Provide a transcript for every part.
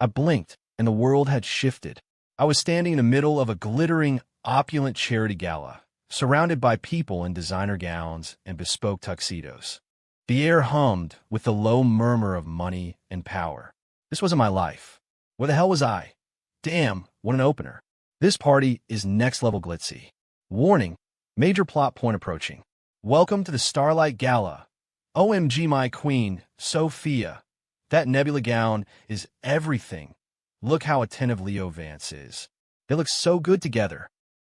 I blinked, and the world had shifted. I was standing in the middle of a glittering, opulent charity gala, surrounded by people in designer gowns and bespoke tuxedos. The air hummed with the low murmur of money and power. This wasn't my life. Where the hell was I? Damn, what an opener. This party is next-level glitzy. Warning, major plot point approaching. Welcome to the Starlight Gala. OMG, my queen, Sophia. That nebula gown is everything. Look how attentive Leo Vance is. They look so good together.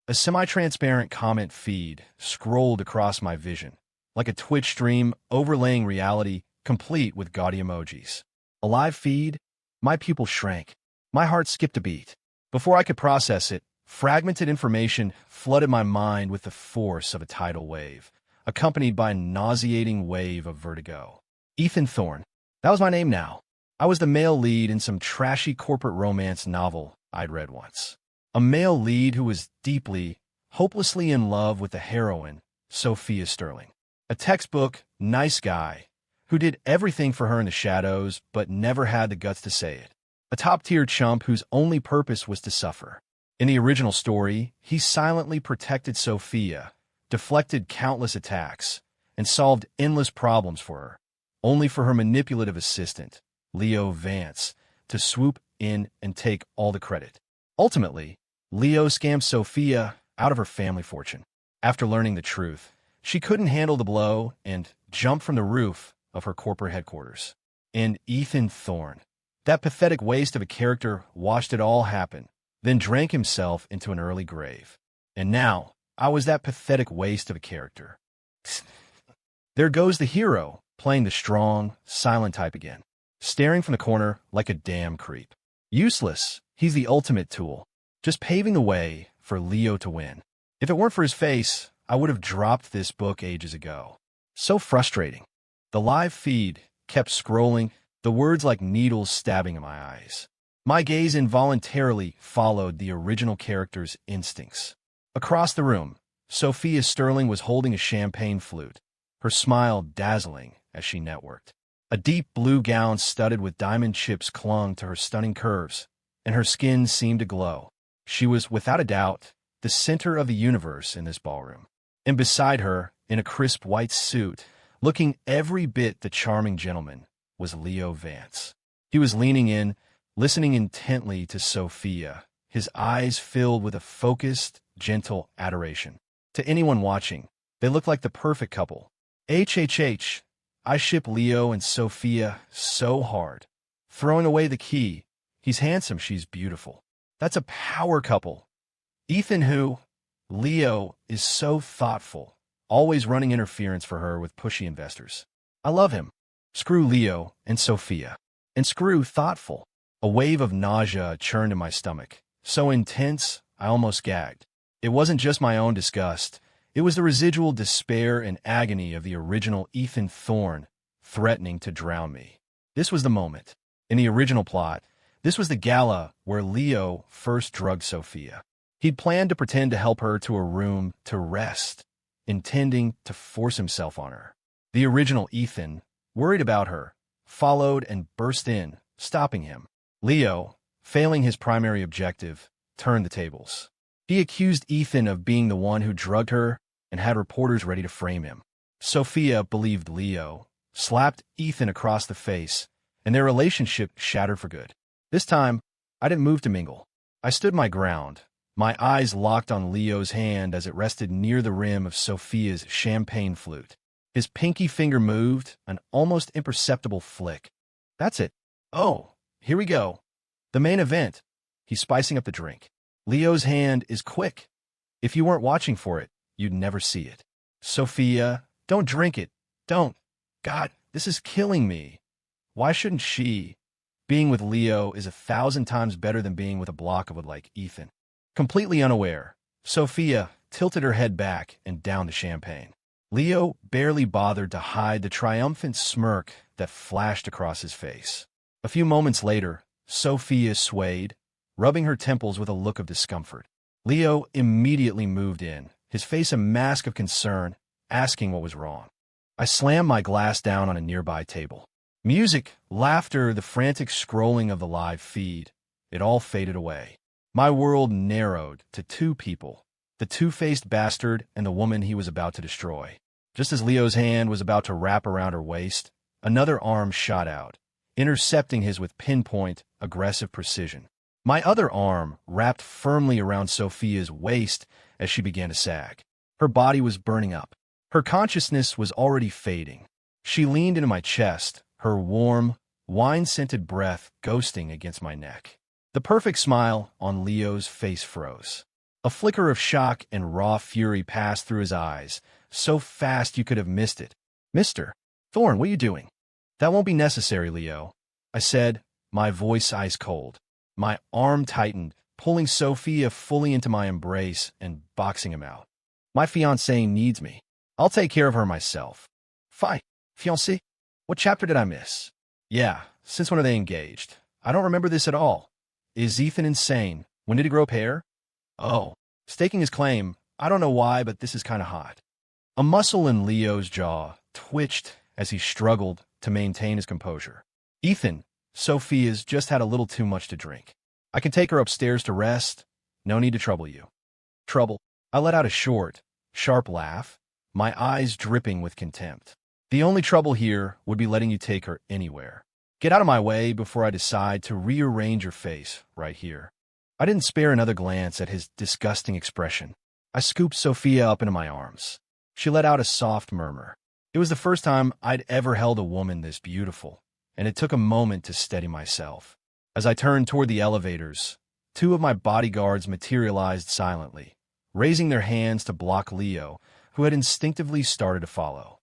A semi-transparent comment feed scrolled across my vision, like a Twitch stream overlaying reality, complete with gaudy emojis. A live feed? My pupils shrank. My heart skipped a beat. Before I could process it, fragmented information flooded my mind with the force of a tidal wave, accompanied by a nauseating wave of vertigo. Ethan Thorne. That was my name now. I was the male lead in some trashy corporate romance novel I'd read once. A male lead who was deeply, hopelessly in love with the heroine, Sophia Sterling. A textbook, nice guy, who did everything for her in the shadows but never had the guts to say it. A top-tier chump whose only purpose was to suffer. In the original story, he silently protected Sophia, deflected countless attacks, and solved endless problems for her, only for her manipulative assistant, Leo Vance, to swoop in and take all the credit. Ultimately, Leo scammed Sophia out of her family fortune. After learning the truth, she couldn't handle the blow and jumped from the roof of her corporate headquarters. And Ethan Thorne, that pathetic waste of a character, watched it all happen, then drank himself into an early grave. And now, I was that pathetic waste of a character. There goes the hero, playing the strong, silent type again, staring from the corner like a damn creep. Useless, he's the ultimate tool, just paving the way for Leo to win. If it weren't for his face, I would have dropped this book ages ago. So frustrating. The live feed kept scrolling, the words like needles stabbing in my eyes. My gaze involuntarily followed the original character's instincts. Across the room, Sophia Sterling was holding a champagne flute, her smile dazzling as she networked. A deep blue gown studded with diamond chips clung to her stunning curves, and her skin seemed to glow. She was, without a doubt, the center of the universe in this ballroom. And beside her, in a crisp white suit, looking every bit the charming gentleman, was Leo Vance. He was leaning in, listening intently to Sophia, his eyes filled with a focused, gentle adoration. To anyone watching, they looked like the perfect couple. HHH, I ship Leo and Sophia so hard. Throwing away the key, he's handsome, she's beautiful. That's a power couple. Ethan who? Leo is so thoughtful, always running interference for her with pushy investors. I love him. Screw Leo and Sophia. And screw thoughtful. A wave of nausea churned in my stomach, so intense I almost gagged. It wasn't just my own disgust. It was the residual despair and agony of the original Ethan Thorne threatening to drown me. This was the moment. In the original plot, this was the gala where Leo first drugged Sophia. He'd planned to pretend to help her to a room to rest, intending to force himself on her. The original Ethan, worried about her, followed and burst in, stopping him. Leo, failing his primary objective, turned the tables. He accused Ethan of being the one who drugged her and had reporters ready to frame him. Sophia believed Leo, slapped Ethan across the face, and their relationship shattered for good. This time, I didn't move to mingle. I stood my ground, my eyes locked on Leo's hand as it rested near the rim of Sophia's champagne flute. His pinky finger moved, an almost imperceptible flick. That's it. Oh, here we go. The main event. He's spicing up the drink. Leo's hand is quick. If you weren't watching for it, you'd never see it. Sophia, don't drink it. Don't. God, this is killing me. Why shouldn't she? Being with Leo is 1,000 times better than being with a block of wood like Ethan. Completely unaware, Sophia tilted her head back and downed the champagne. Leo barely bothered to hide the triumphant smirk that flashed across his face. A few moments later, Sophia swayed, rubbing her temples with a look of discomfort. Leo immediately moved in, his face a mask of concern, asking what was wrong. I slammed my glass down on a nearby table. Music, laughter, the frantic scrolling of the live feed. It all faded away. My world narrowed to two people, the two-faced bastard and the woman he was about to destroy. Just as Leo's hand was about to wrap around her waist, another arm shot out, intercepting his with pinpoint, aggressive precision. My other arm wrapped firmly around Sophia's waist as she began to sag. Her body was burning up. Her consciousness was already fading. She leaned into my chest, her warm, wine-scented breath ghosting against my neck. The perfect smile on Leo's face froze. A flicker of shock and raw fury passed through his eyes, so fast you could have missed it. "Mr. Thorne, what are you doing?" "That won't be necessary, Leo," I said, my voice ice cold. My arm tightened, pulling Sophia fully into my embrace and boxing him out. "My fiancée needs me. I'll take care of her myself." Fiancée? What chapter did I miss?" "Yeah, since when are they engaged? I don't remember this at all. Is Ethan insane? When did he grow up hair?" "Oh, staking his claim. I don't know why, but this is kind of hot." A muscle in Leo's jaw twitched as he struggled to maintain his composure. "Ethan, Sophia's just had a little too much to drink. I can take her upstairs to rest. No need to trouble you." "Trouble?" I let out a short, sharp laugh, my eyes dripping with contempt. "The only trouble here would be letting you take her anywhere. Get out of my way before I decide to rearrange your face right here." I didn't spare another glance at his disgusting expression. I scooped Sophia up into my arms. She let out a soft murmur. It was the first time I'd ever held a woman this beautiful, and it took a moment to steady myself. As I turned toward the elevators, two of my bodyguards materialized silently, raising their hands to block Leo, who had instinctively started to follow.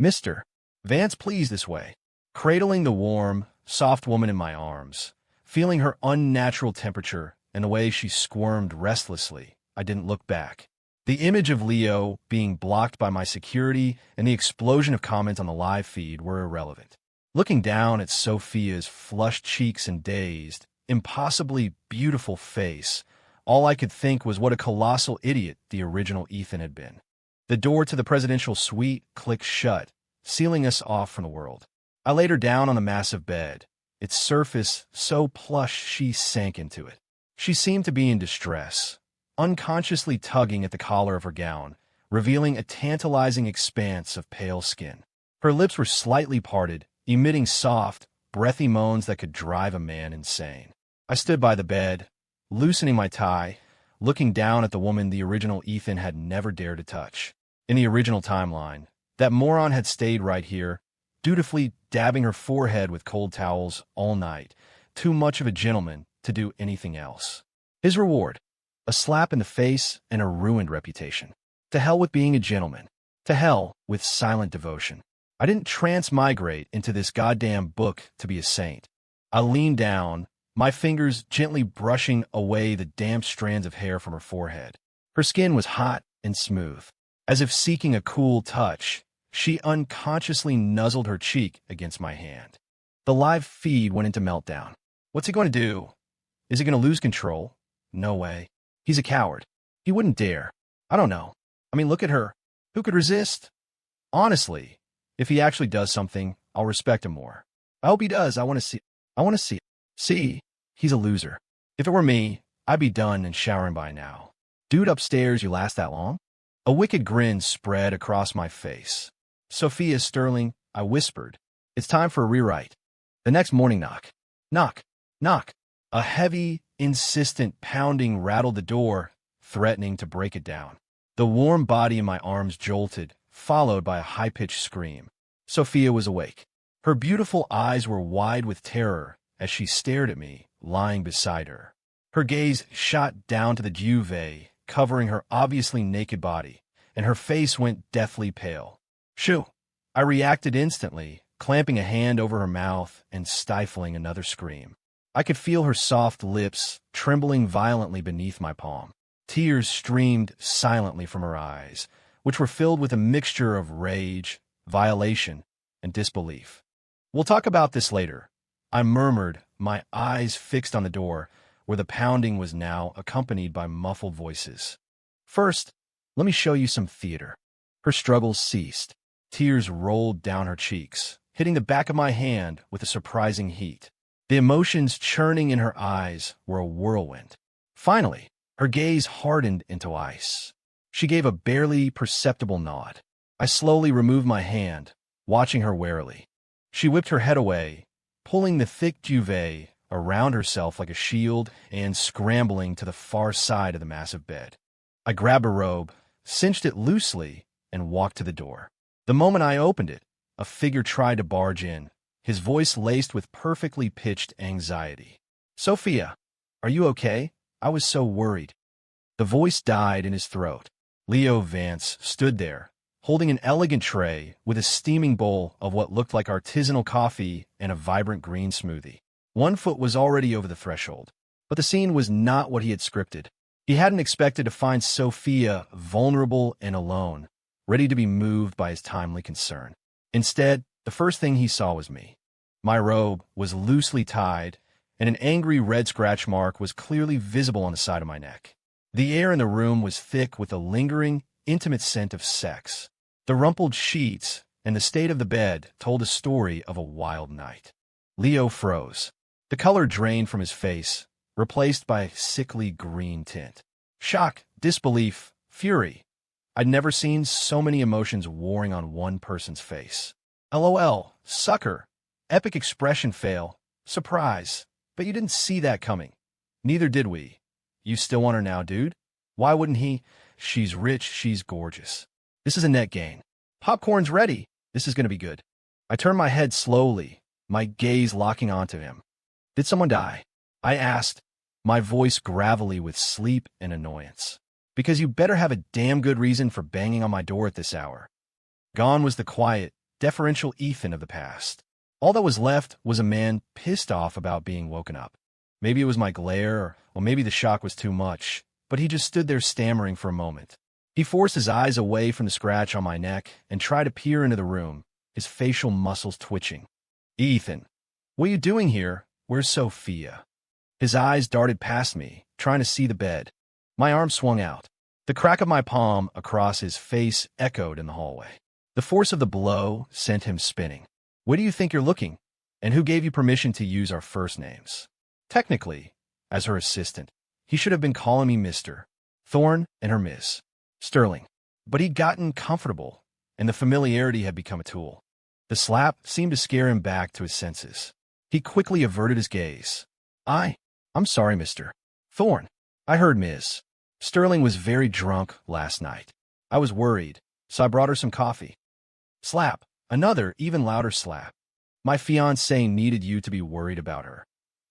"Mr. Vance, please, this way." Cradling the warm, soft woman in my arms, feeling her unnatural temperature and the way she squirmed restlessly, I didn't look back. The image of Leo being blocked by my security and the explosion of comments on the live feed were irrelevant. Looking down at Sophia's flushed cheeks and dazed, impossibly beautiful face, all I could think was what a colossal idiot the original Ethan had been. The door to the presidential suite clicked shut, sealing us off from the world. I laid her down on the massive bed, its surface so plush she sank into it. She seemed to be in distress, unconsciously tugging at the collar of her gown, revealing a tantalizing expanse of pale skin. Her lips were slightly parted, emitting soft, breathy moans that could drive a man insane. I stood by the bed, loosening my tie, looking down at the woman the original Ethan had never dared to touch. In the original timeline, that moron had stayed right here, dutifully dabbing her forehead with cold towels all night, too much of a gentleman to do anything else. His reward: a slap in the face and a ruined reputation. To hell with being a gentleman. To hell with silent devotion. I didn't transmigrate into this goddamn book to be a saint. I leaned down, my fingers gently brushing away the damp strands of hair from her forehead. Her skin was hot and smooth. As if seeking a cool touch, she unconsciously nuzzled her cheek against my hand. The live feed went into meltdown. What's he going to do? Is he going to lose control? No way. He's a coward. He wouldn't dare. I don't know. I mean, look at her. Who could resist? Honestly, if he actually does something, I'll respect him more. I hope he does. I want to see. See, he's a loser. If it were me, I'd be done and showering by now. Dude upstairs, you last that long? A wicked grin spread across my face. "Sophia Sterling," I whispered. "It's time for a rewrite." The next morning, knock. Knock. Knock. A heavy, insistent pounding rattled the door, threatening to break it down. The warm body in my arms jolted, followed by a high-pitched scream. Sophia was awake. Her beautiful eyes were wide with terror as she stared at me, lying beside her. Her gaze shot down to the duvet, covering her obviously naked body, and her face went deathly pale. "Shoo!" I reacted instantly, clamping a hand over her mouth and stifling another scream. I could feel her soft lips trembling violently beneath my palm. Tears streamed silently from her eyes, which were filled with a mixture of rage, violation, and disbelief. "We'll talk about this later," I murmured, my eyes fixed on the door, where the pounding was now accompanied by muffled voices. "First, let me show you some theater." Her struggles ceased. Tears rolled down her cheeks, hitting the back of my hand with a surprising heat. The emotions churning in her eyes were a whirlwind. Finally, her gaze hardened into ice. She gave a barely perceptible nod. I slowly removed my hand, watching her warily. She whipped her head away, pulling the thick duvet around herself like a shield and scrambling to the far side of the massive bed. I grabbed a robe, cinched it loosely, and walked to the door. The moment I opened it, a figure tried to barge in, his voice laced with perfectly pitched anxiety. "Sophia, are you okay? I was so worried." The voice died in his throat. Leo Vance stood there, holding an elegant tray with a steaming bowl of what looked like artisanal coffee and a vibrant green smoothie. One foot was already over the threshold, but the scene was not what he had scripted. He hadn't expected to find Sophia vulnerable and alone, ready to be moved by his timely concern. Instead, the first thing he saw was me. My robe was loosely tied, and an angry red scratch mark was clearly visible on the side of my neck. The air in the room was thick with a lingering, intimate scent of sex. The rumpled sheets and the state of the bed told a story of a wild night. Leo froze. The color drained from his face, replaced by a sickly green tint. Shock, disbelief, fury. I'd never seen so many emotions warring on one person's face. LOL, sucker, epic expression fail, surprise. But you didn't see that coming. Neither did we. You still want her now, dude? Why wouldn't he? She's rich, she's gorgeous. This is a net gain. Popcorn's ready. This is going to be good. I turned my head slowly, my gaze locking onto him. Did someone die? I asked, my voice gravelly with sleep and annoyance. Because you better have a damn good reason for banging on my door at this hour. Gone was the quiet, deferential Ethan of the past. All that was left was a man pissed off about being woken up. Maybe it was my glare, or maybe the shock was too much, but he just stood there stammering for a moment. He forced his eyes away from the scratch on my neck and tried to peer into the room, his facial muscles twitching. "Ethan, what are you doing here? Where's Sophia?" His eyes darted past me, trying to see the bed. My arm swung out. The crack of my palm across his face echoed in the hallway. The force of the blow sent him spinning. "Where do you think you're looking? And who gave you permission to use our first names?" Technically, as her assistant, he should have been calling me Mr. Thorne and her Miss Sterling. But he'd gotten comfortable, and the familiarity had become a tool. The slap seemed to scare him back to his senses. He quickly averted his gaze. I'm sorry, Mr. Thorne. I heard Ms. Sterling was very drunk last night. I was worried, so I brought her some coffee." Slap. Another, even louder slap. "My fiancée needed you to be worried about her.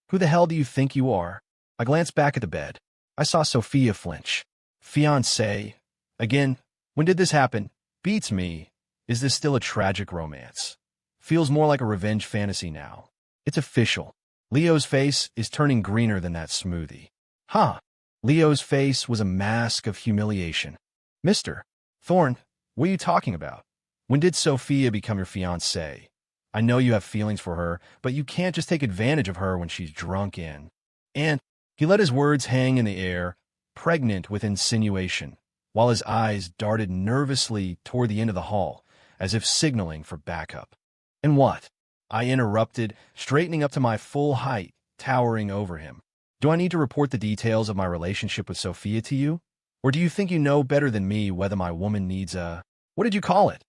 Who the hell do you think you are?" I glanced back at the bed. I saw Sophia flinch. "Fiancée? Again? When did this happen? Beats me. Is this still a tragic romance? Feels more like a revenge fantasy now. It's official." Leo's face is turning greener than that smoothie. Huh. Leo's face was a mask of humiliation. "Mr. Thorne, what are you talking about? When did Sophia become your fiancée? I know you have feelings for her, but you can't just take advantage of her when she's drunk in." And he let his words hang in the air, pregnant with insinuation, while his eyes darted nervously toward the end of the hall, as if signaling for backup. "And what?" I interrupted, straightening up to my full height, towering over him. "Do I need to report the details of my relationship with Sophia to you? Or do you think you know better than me whether my woman needs what did you call it?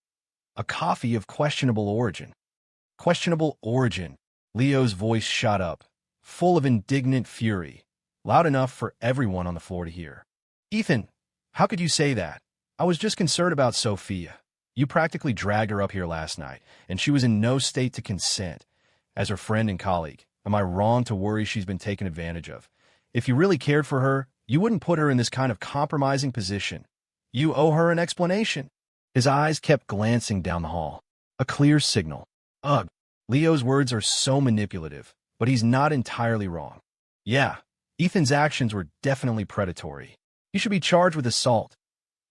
A coffee of questionable origin." Questionable origin. Leo's voice shot up, full of indignant fury, loud enough for everyone on the floor to hear. "Ethan, how could you say that? I was just concerned about Sophia. You practically dragged her up here last night, and she was in no state to consent. As her friend and colleague, am I wrong to worry she's been taken advantage of? If you really cared for her, you wouldn't put her in this kind of compromising position. You owe her an explanation." His eyes kept glancing down the hall. A clear signal. Ugh, Leo's words are so manipulative, but he's not entirely wrong. Yeah, Ethan's actions were definitely predatory. He should be charged with assault.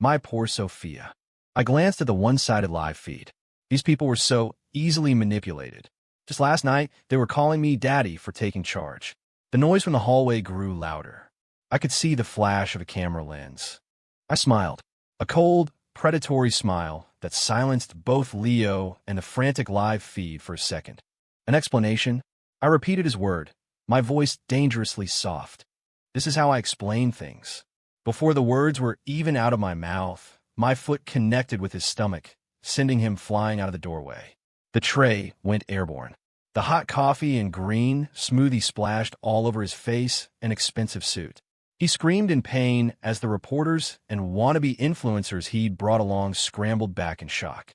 My poor Sophia. I glanced at the one-sided live feed. These people were so easily manipulated. Just last night, they were calling me daddy for taking charge. The noise from the hallway grew louder. I could see the flash of a camera lens. I smiled. A cold, predatory smile that silenced both Leo and the frantic live feed for a second. An explanation? I repeated his word, my voice dangerously soft. This is how I explain things. Before the words were even out of my mouth, my foot connected with his stomach, sending him flying out of the doorway. The tray went airborne. The hot coffee and green smoothie splashed all over his face and expensive suit. He screamed in pain as the reporters and wannabe influencers he'd brought along scrambled back in shock.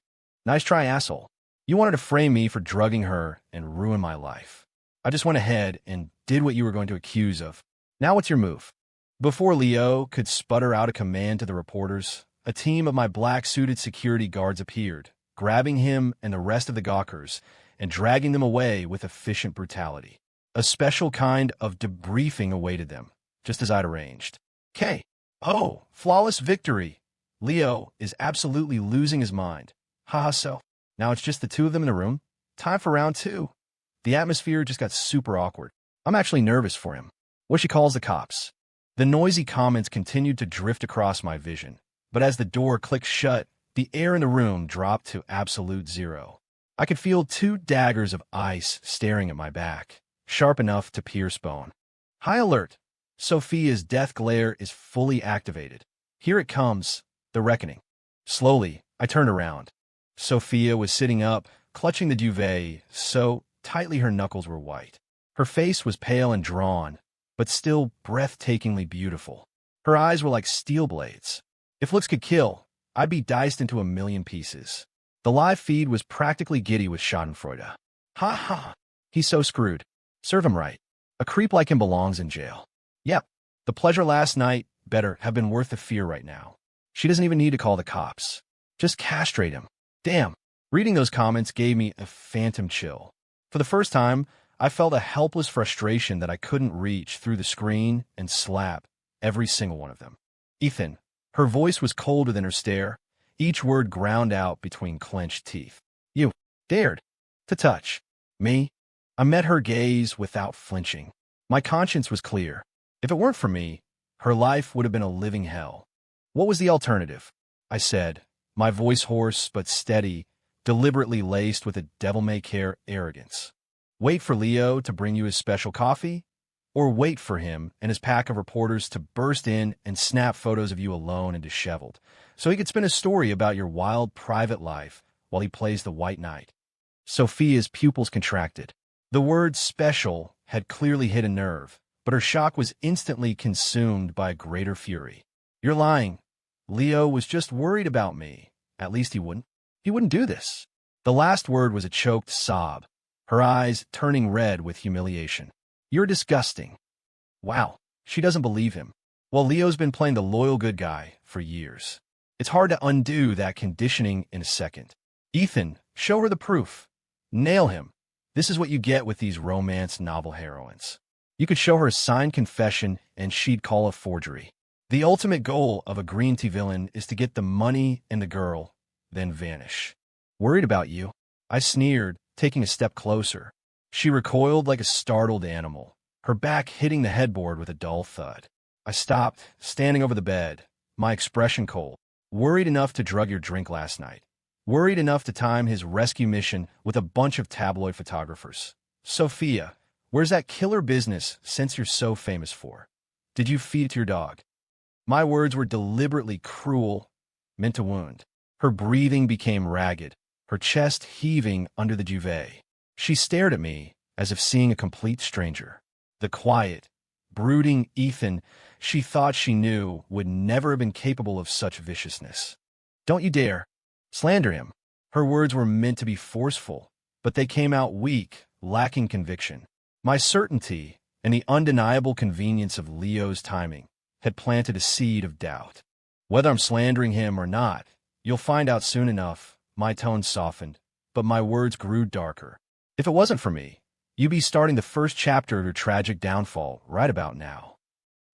Nice try, asshole. You wanted to frame me for drugging her and ruin my life. I just went ahead and did what you were going to accuse of. Now what's your move? Before Leo could sputter out a command to the reporters, a team of my black-suited security guards appeared, grabbing him and the rest of the gawkers and dragging them away with efficient brutality. A special kind of debriefing awaited them, just as I'd arranged. Oh, flawless victory. Leo is absolutely losing his mind. Haha, so. Now it's just the two of them in the room. Time for round 2. The atmosphere just got super awkward. I'm actually nervous for him. What she calls the cops. The noisy comments continued to drift across my vision, but as the door clicked shut, the air in the room dropped to absolute zero. I could feel 2 daggers of ice staring at my back, sharp enough to pierce bone. High alert! Sophia's death glare is fully activated. Here it comes, the reckoning. Slowly, I turned around. Sophia was sitting up, clutching the duvet so tightly her knuckles were white. Her face was pale and drawn, but still breathtakingly beautiful. Her eyes were like steel blades. If looks could kill, I'd be diced into a million pieces. The live feed was practically giddy with schadenfreude. Ha ha! He's so screwed. Serve him right. A creep like him belongs in jail. Yep, the pleasure last night better have been worth the fear right now. She doesn't even need to call the cops. Just castrate him. Damn. Reading those comments gave me a phantom chill. For the first time, I felt a helpless frustration that I couldn't reach through the screen and slap every single one of them. Ethan. Her voice was colder than her stare, each word ground out between clenched teeth. You dared to touch me? I met her gaze without flinching. My conscience was clear. If it weren't for me, her life would have been a living hell. What was the alternative? I said, my voice hoarse but steady, deliberately laced with a devil-may-care arrogance. Wait for Leo to bring you his special coffee? Or wait for him and his pack of reporters to burst in and snap photos of you alone and disheveled, so he could spin a story about your wild private life while he plays the white knight. Sophia's pupils contracted. The word special had clearly hit a nerve, but her shock was instantly consumed by a greater fury. You're lying. Leo was just worried about me. At least he wouldn't. He wouldn't do this. The last word was a choked sob, her eyes turning red with humiliation. You're disgusting. Wow, she doesn't believe him. Well, Leo's been playing the loyal good guy for years. It's hard to undo that conditioning in a second. Ethan, show her the proof. Nail him. This is what you get with these romance novel heroines. You could show her a signed confession and she'd call it forgery. The ultimate goal of a green tea villain is to get the money and the girl, then vanish. Worried about you? I sneered, taking a step closer. She recoiled like a startled animal, her back hitting the headboard with a dull thud. I stopped, standing over the bed, my expression cold. Worried enough to drug your drink last night. Worried enough to time his rescue mission with a bunch of tabloid photographers. Sophia, where's that killer business since you're so famous for? Did you feed it to your dog? My words were deliberately cruel, meant to wound. Her breathing became ragged, her chest heaving under the duvet. She stared at me as if seeing a complete stranger. The quiet, brooding Ethan she thought she knew would never have been capable of such viciousness. Don't you dare slander him. Her words were meant to be forceful, but they came out weak, lacking conviction. My certainty and the undeniable convenience of Leo's timing had planted a seed of doubt. Whether I'm slandering him or not, you'll find out soon enough. My tone softened, but my words grew darker. If it wasn't for me, you'd be starting the first chapter of your tragic downfall right about now.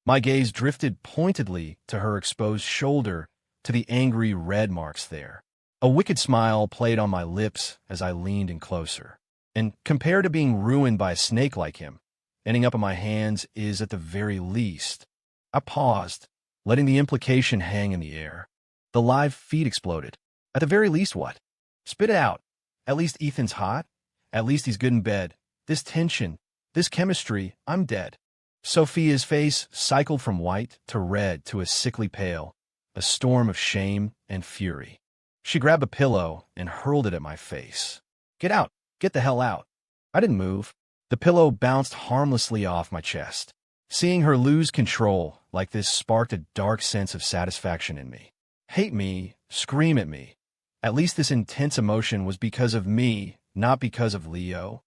My gaze drifted pointedly to her exposed shoulder, to the angry red marks there. A wicked smile played on my lips as I leaned in closer. And compared to being ruined by a snake like him, ending up in my hands is, at the very least. I paused, letting the implication hang in the air. The live feed exploded. At the very least, what? Spit it out. At least Ethan's hot. At least he's good in bed. This tension, this chemistry, I'm dead. Sophia's face cycled from white to red to a sickly pale, a storm of shame and fury. She grabbed a pillow and hurled it at my face. Get out! Get the hell out! I didn't move. The pillow bounced harmlessly off my chest. Seeing her lose control like this sparked a dark sense of satisfaction in me. Hate me, scream at me. At least this intense emotion was because of me, not because of Leo.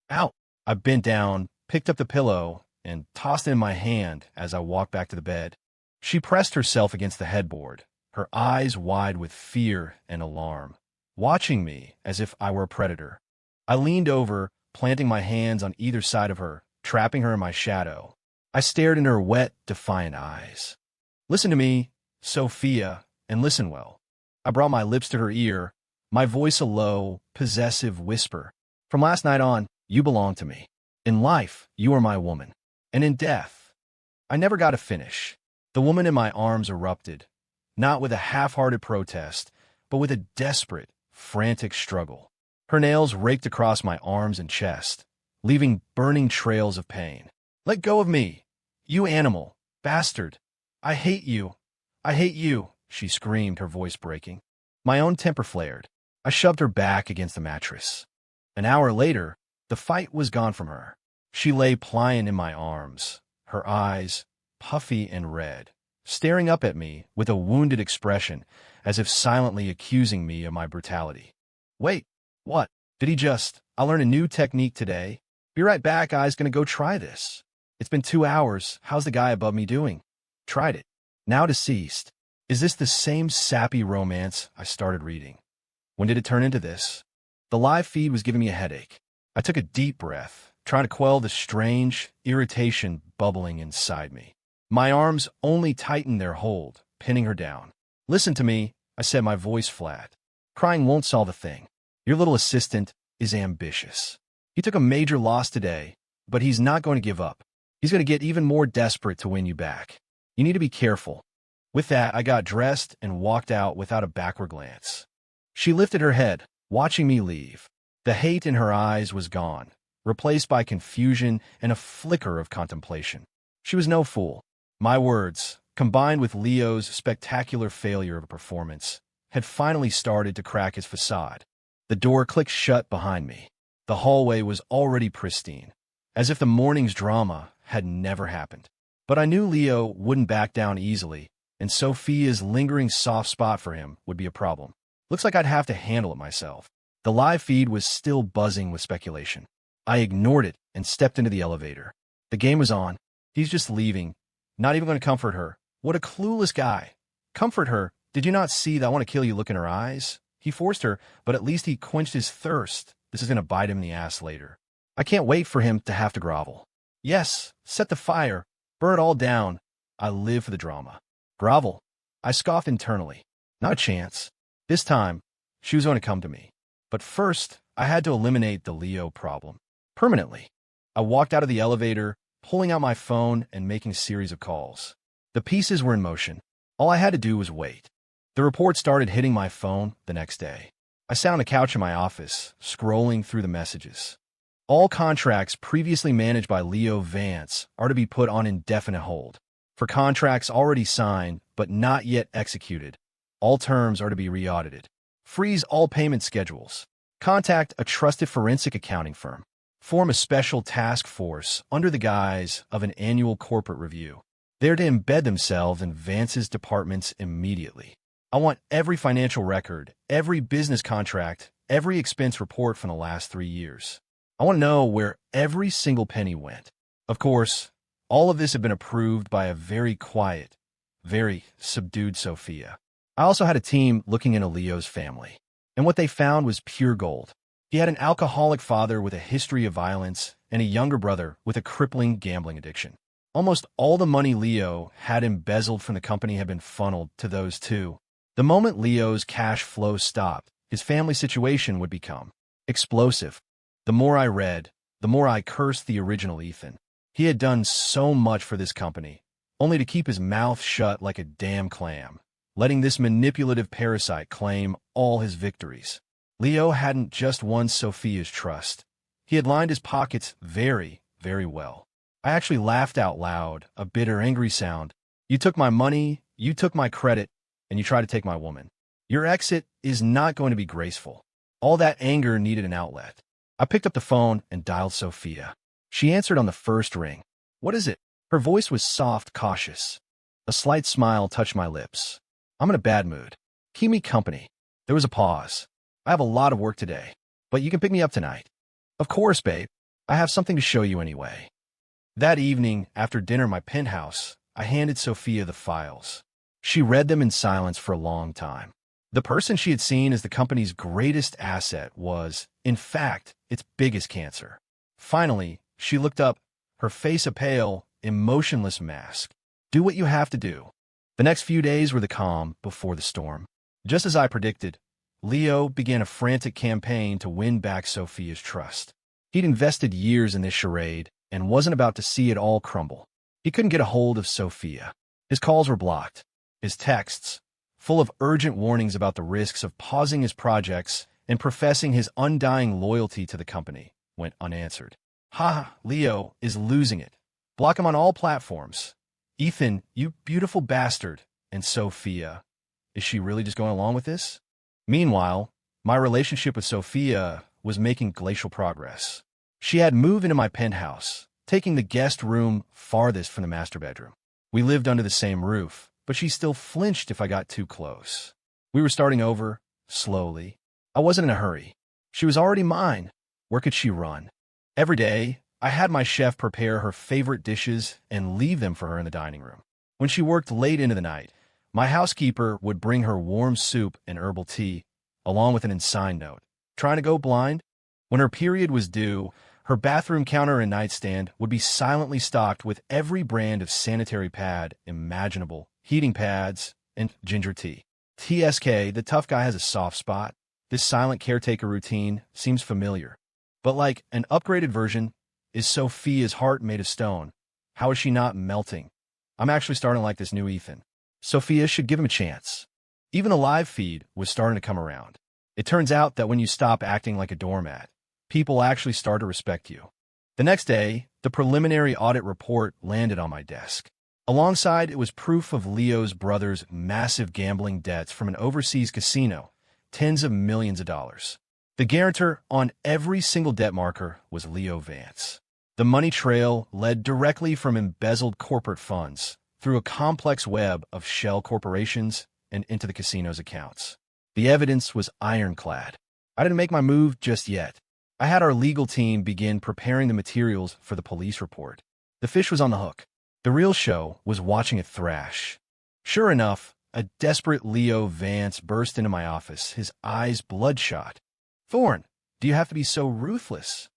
Out! I bent down, picked up the pillow, and tossed it in my hand as I walked back to the bed. She pressed herself against the headboard, her eyes wide with fear and alarm, watching me as if I were a predator. I leaned over, planting my hands on either side of her, trapping her in my shadow. I stared into her wet, defiant eyes. Listen to me, Sophia, and listen well. I brought my lips to her ear, my voice a low, possessive whisper. From last night on, you belong to me. In life, you are my woman. And in death, I never got to finish. The woman in my arms erupted, not with a half-hearted protest, but with a desperate, frantic struggle. Her nails raked across my arms and chest, leaving burning trails of pain. Let go of me, you animal, bastard. I hate you. I hate you, she screamed, her voice breaking. My own temper flared. I shoved her back against the mattress. An hour later, the fight was gone from her. She lay pliant in my arms, her eyes, puffy and red, staring up at me with a wounded expression, as if silently accusing me of my brutality. Wait, what? Did he just... I'll learn a new technique today. Be right back, I's gonna go try this. It's been 2 hours. How's the guy above me doing? Tried it. Now deceased. Is this the same sappy romance I started reading? When did it turn into this? The live feed was giving me a headache. I took a deep breath, trying to quell the strange irritation bubbling inside me. My arms only tightened their hold, pinning her down. Listen to me, I said, my voice flat. Crying won't solve a thing. Your little assistant is ambitious. He took a major loss today, but he's not going to give up. He's going to get even more desperate to win you back. You need to be careful. With that, I got dressed and walked out without a backward glance. She lifted her head, watching me leave. The hate in her eyes was gone, replaced by confusion and a flicker of contemplation. She was no fool. My words, combined with Leo's spectacular failure of a performance, had finally started to crack his facade. The door clicked shut behind me. The hallway was already pristine, as if the morning's drama had never happened. But I knew Leo wouldn't back down easily, and Sophia's lingering soft spot for him would be a problem. Looks like I'd have to handle it myself. The live feed was still buzzing with speculation. I ignored it and stepped into the elevator. The game was on. He's just leaving. Not even going to comfort her. What a clueless guy. Comfort her? Did you not see that I want to kill you look in her eyes? He forced her, but at least he quenched his thirst. This is going to bite him in the ass later. I can't wait for him to have to grovel. Yes, set the fire. Burn it all down. I live for the drama. Grovel. I scoffed internally. Not a chance. This time, she was going to come to me. But first, I had to eliminate the Leo problem. Permanently. I walked out of the elevator, pulling out my phone and making a series of calls. The pieces were in motion. All I had to do was wait. The report started hitting my phone the next day. I sat on a couch in my office, scrolling through the messages. All contracts previously managed by Leo Vance are to be put on indefinite hold. For contracts already signed but not yet executed, all terms are to be re-audited. Freeze all payment schedules. Contact a trusted forensic accounting firm. Form a special task force under the guise of an annual corporate review. They're to embed themselves in Vance's departments immediately. I want every financial record, every business contract, every expense report from the last 3 years. I want to know where every single penny went. Of course, all of this had been approved by a very quiet, very subdued Sophia. I also had a team looking into Leo's family, and what they found was pure gold. He had an alcoholic father with a history of violence and a younger brother with a crippling gambling addiction. Almost all the money Leo had embezzled from the company had been funneled to those two. The moment Leo's cash flow stopped, his family situation would become explosive. The more I read, the more I cursed the original Ethan. He had done so much for this company, only to keep his mouth shut like a damn clam. letting this manipulative parasite claim all his victories. Leo hadn't just won Sophia's trust. He had lined his pockets very, very well. I actually laughed out loud, a bitter, angry sound. You took my money, you took my credit, and you tried to take my woman. Your exit is not going to be graceful. All that anger needed an outlet. I picked up the phone and dialed Sophia. She answered on the first ring. What is it? Her voice was soft, cautious. A slight smile touched my lips. I'm in a bad mood. Keep me company. There was a pause. I have a lot of work today, but you can pick me up tonight. Of course, babe. I have something to show you anyway. That evening, after dinner in my penthouse, I handed Sophia the files. She read them in silence for a long time. The person she had seen as the company's greatest asset was, in fact, its biggest cancer. Finally, she looked up, her face a pale, emotionless mask. Do what you have to do. The next few days were the calm before the storm. Just as I predicted, Leo began a frantic campaign to win back Sophia's trust. He'd invested years in this charade and wasn't about to see it all crumble. He couldn't get a hold of Sophia. His calls were blocked. His texts, full of urgent warnings about the risks of pausing his projects and professing his undying loyalty to the company, went unanswered. Leo is losing it. Block him on all platforms. Ethan, you beautiful bastard. And Sophia, is she really just going along with this? Meanwhile, my relationship with Sophia was making glacial progress. She had moved into my penthouse, taking the guest room farthest from the master bedroom. We lived under the same roof, but she still flinched if I got too close. We were starting over, slowly. I wasn't in a hurry. She was already mine. Where could she run? Every day, I had my chef prepare her favorite dishes and leave them for her in the dining room. When she worked late into the night, my housekeeper would bring her warm soup and herbal tea, along with an inside note. Trying to go blind? When her period was due, her bathroom counter and nightstand would be silently stocked with every brand of sanitary pad imaginable, heating pads, and ginger tea. TSK, the tough guy has a soft spot. This silent caretaker routine seems familiar. But like an upgraded version, is Sophia's heart made of stone? How is she not melting? I'm actually starting to like this new Ethan. Sophia should give him a chance. Even the live feed was starting to come around. It turns out that when you stop acting like a doormat, people actually start to respect you. The next day, the preliminary audit report landed on my desk. Alongside, it was proof of Leo's brother's massive gambling debts from an overseas casino, tens of millions of dollars. The guarantor on every single debt marker was Leo Vance. The money trail led directly from embezzled corporate funds through a complex web of shell corporations and into the casino's accounts. The evidence was ironclad. I didn't make my move just yet. I had our legal team begin preparing the materials for the police report. The fish was on the hook. The real show was watching it thrash. Sure enough, a desperate Leo Vance burst into my office, his eyes bloodshot. Thorne, do you have to be so ruthless?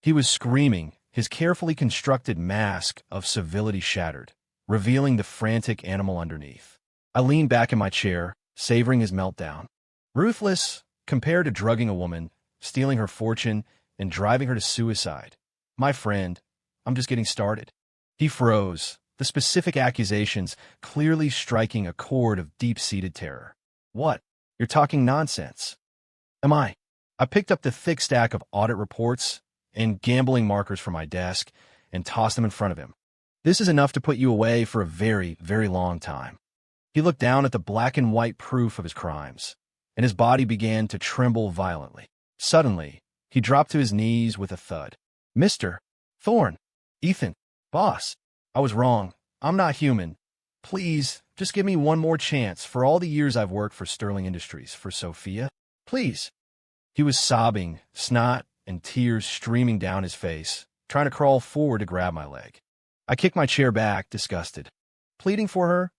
He was screaming, his carefully constructed mask of civility shattered, revealing the frantic animal underneath. I leaned back in my chair, savoring his meltdown. Ruthless compared to drugging a woman, stealing her fortune, and driving her to suicide. My friend, I'm just getting started. He froze, the specific accusations clearly striking a chord of deep-seated terror. What? You're talking nonsense. Am I? I picked up the thick stack of audit reports and gambling markers from my desk and tossed them in front of him. This is enough to put you away for a very, very long time. He looked down at the black and white proof of his crimes, and his body began to tremble violently. Suddenly, he dropped to his knees with a thud. Mr. Thorne, Ethan, boss, I was wrong. I'm not human. Please, just give me one more chance for all the years I've worked for Sterling Industries, for Sophia. Please. He was sobbing, snot and tears streaming down his face, trying to crawl forward to grab my leg. I kicked my chair back, disgusted. Pleading for her?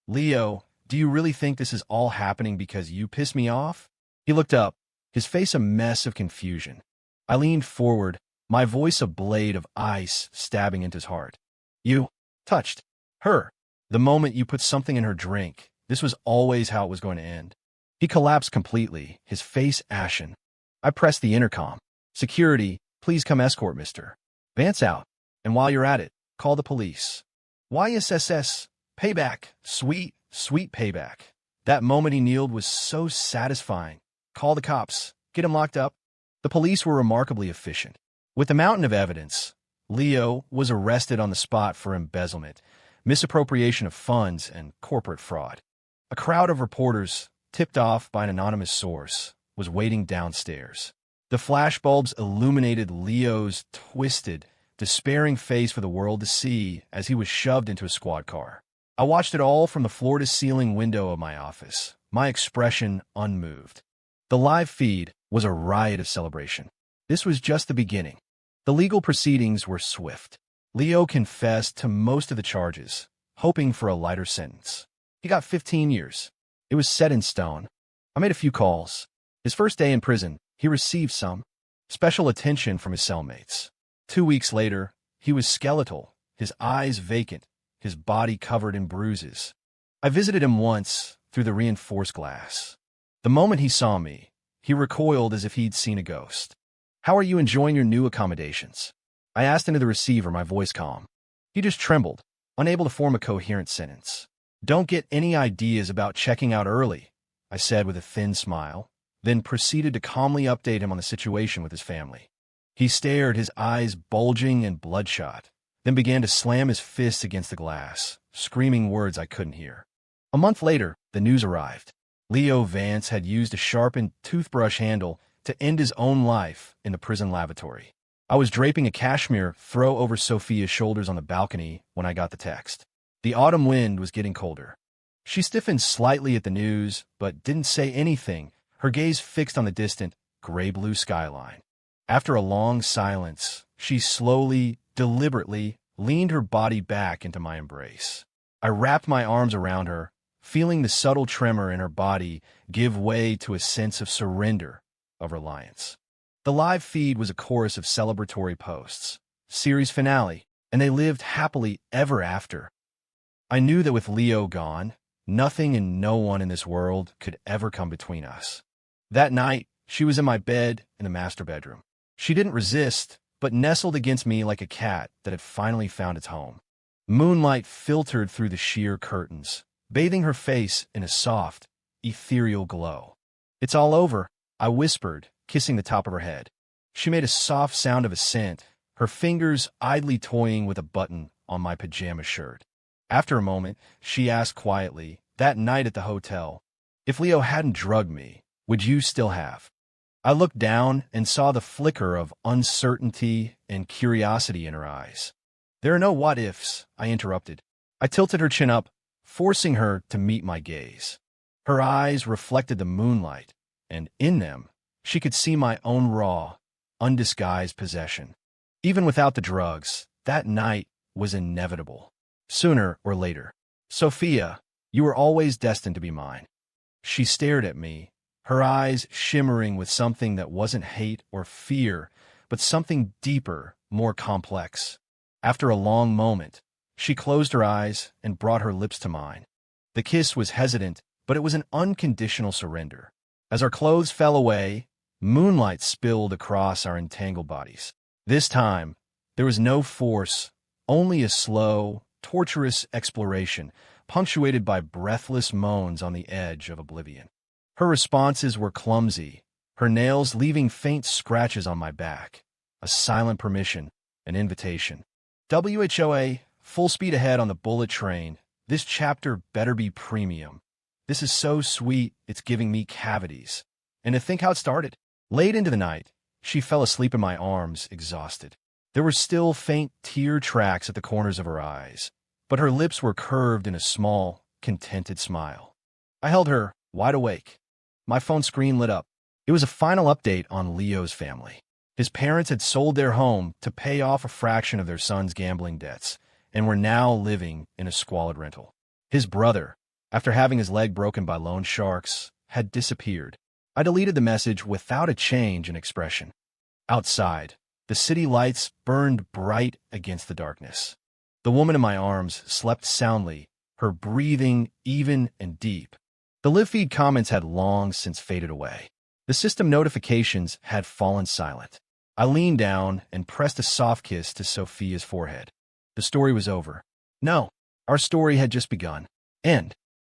Leo, do you really think this is all happening because you pissed me off? He looked up, his face a mess of confusion. I leaned forward, my voice a blade of ice stabbing into his heart. You touched her. The moment you put something in her drink, this was always how it was going to end. He collapsed completely, his face ashen. I pressed the intercom. Security, please come escort Mr. Vance out. And while you're at it, call the police. YSSS, payback, sweet, sweet payback. That moment he kneeled was so satisfying. Call the cops. Get him locked up. The police were remarkably efficient. With a mountain of evidence, Leo was arrested on the spot for embezzlement, misappropriation of funds, and corporate fraud. A crowd of reporters, tipped off by an anonymous source, was waiting downstairs. The flashbulbs illuminated Leo's twisted, despairing face for the world to see as he was shoved into a squad car. I watched it all from the floor-to-ceiling window of my office, my expression unmoved. The live feed was a riot of celebration. This was just the beginning. The legal proceedings were swift. Leo confessed to most of the charges, hoping for a lighter sentence. He got 15 years. It was set in stone. I made a few calls. His first day in prison, he received some special attention from his cellmates. 2 weeks later, he was skeletal, his eyes vacant, his body covered in bruises. I visited him once through the reinforced glass. The moment he saw me, he recoiled as if he'd seen a ghost. "How are you enjoying your new accommodations?" I asked into the receiver, my voice calm. He just trembled, unable to form a coherent sentence. "Don't get any ideas about checking out early," I said with a thin smile, then proceeded to calmly update him on the situation with his family. He stared, his eyes bulging and bloodshot, then began to slam his fists against the glass, screaming words I couldn't hear. A month later, the news arrived. Leo Vance had used a sharpened toothbrush handle to end his own life in the prison lavatory. I was draping a cashmere throw over Sophia's shoulders on the balcony when I got the text. The autumn wind was getting colder. She stiffened slightly at the news, but didn't say anything, her gaze fixed on the distant, gray-blue skyline. After a long silence, she slowly, deliberately leaned her body back into my embrace. I wrapped my arms around her, feeling the subtle tremor in her body give way to a sense of surrender, of reliance. The live feed was a chorus of celebratory posts, series finale, and they lived happily ever after. I knew that with Leo gone, nothing and no one in this world could ever come between us. That night, she was in my bed in the master bedroom. She didn't resist, but nestled against me like a cat that had finally found its home. Moonlight filtered through the sheer curtains, bathing her face in a soft, ethereal glow. "It's all over," I whispered, kissing the top of her head. She made a soft sound of assent, her fingers idly toying with a button on my pajama shirt. After a moment, she asked quietly, "That night at the hotel, if Leo hadn't drugged me, would you still have?" I looked down and saw the flicker of uncertainty and curiosity in her eyes. "There are no what-ifs," I interrupted. I tilted her chin up, forcing her to meet my gaze. Her eyes reflected the moonlight, and in them, she could see my own raw, undisguised possession. Even without the drugs, that night was inevitable. Sooner or later. "Sophia, you were always destined to be mine." She stared at me, her eyes shimmering with something that wasn't hate or fear, but something deeper, more complex. After a long moment, she closed her eyes and brought her lips to mine. The kiss was hesitant, but it was an unconditional surrender. As our clothes fell away, moonlight spilled across our entangled bodies. This time, there was no force, only a slow, torturous exploration, punctuated by breathless moans on the edge of oblivion. Her responses were clumsy, her nails leaving faint scratches on my back. A silent permission, an invitation. "WHOA, full speed ahead on the bullet train. This chapter better be premium. This is so sweet, it's giving me cavities." And to think how it started. Late into the night, she fell asleep in my arms, exhausted. There were still faint tear tracks at the corners of her eyes, but her lips were curved in a small, contented smile. I held her, wide awake. My phone screen lit up. It was a final update on Leo's family. His parents had sold their home to pay off a fraction of their son's gambling debts and were now living in a squalid rental. His brother, after having his leg broken by loan sharks, had disappeared. I deleted the message without a change in expression. Outside, the city lights burned bright against the darkness. The woman in my arms slept soundly, her breathing even and deep. The live feed comments had long since faded away. The system notifications had fallen silent. I leaned down and pressed a soft kiss to Sophia's forehead. The story was over. No, our story had just begun. End.